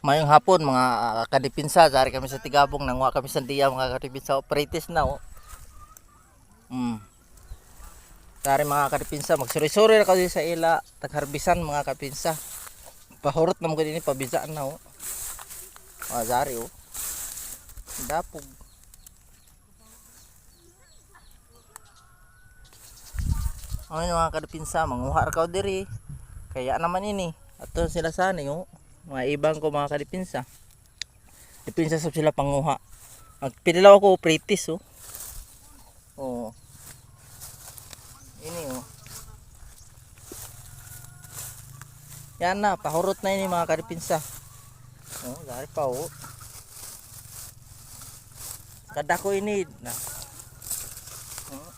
Mayong hapon mga kadipinsa, dari kami sa Tigabong, nanguha kami sa diya mga kadipinsa, operators na oh. Dari mga kadipinsa, magsuri-suri na kasi sa ila, tagharbisan mga kadipinsa. Pahurot naman ko din, pabizaan na oh. Dari oh. Dapog. Ay mga kadipinsa, manguha ka diri. Kaya naman ini, ato sila sana oh. Mga ibang ko mga kadipinsa. Dipinsa sa sila panguha. Magpinilaw ako operators oh. Oh. Ini oh. Yan na, pahurot na ini mga kadipinsa. Oh, dari pa oh. Kada ko ini na. Oh.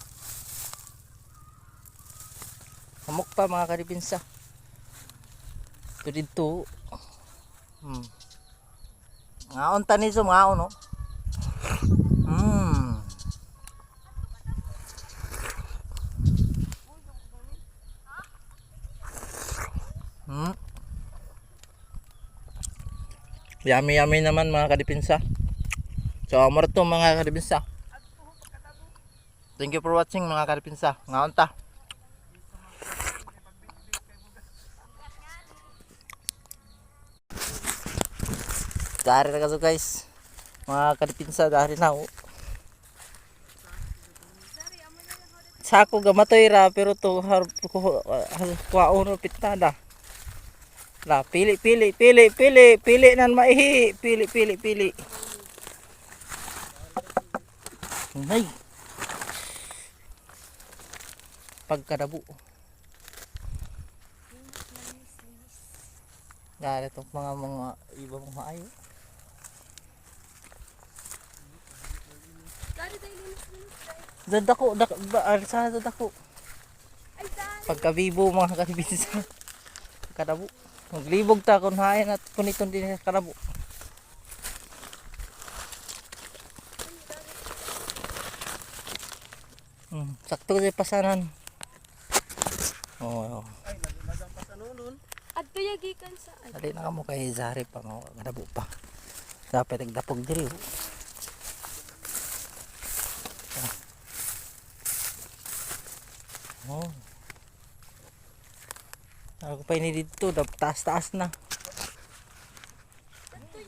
Hamok pa mga kadipinsa. Ito dito. Ngaon tani so ngaon no. Yummy naman mga kadipinsa. So amor to mga kadipinsa. Thank you for watching mga kadipinsa. Ngaon ta. Dari na kaso guys. Mga kadipinsa dari na oh. Sako gamatoy ra pero to kuha pitada. La pili nan maihi, pili. Nay. Pagkadabo. Dari to mga ibang mga ayo. Dadako sa dadako. Pagka-vivo mga kadipinsa. Kadabo. Maglibog ta kun hain at kuniton din sa kadabo. Sakto sa pasanan. Oh. Ay, nagang pasanunon. Adto yagikan sa Dali na kamo kay Zari pa mo kadabo pa. Dapat nagdapog diri. Oh. Ako pa ini dito, taas na.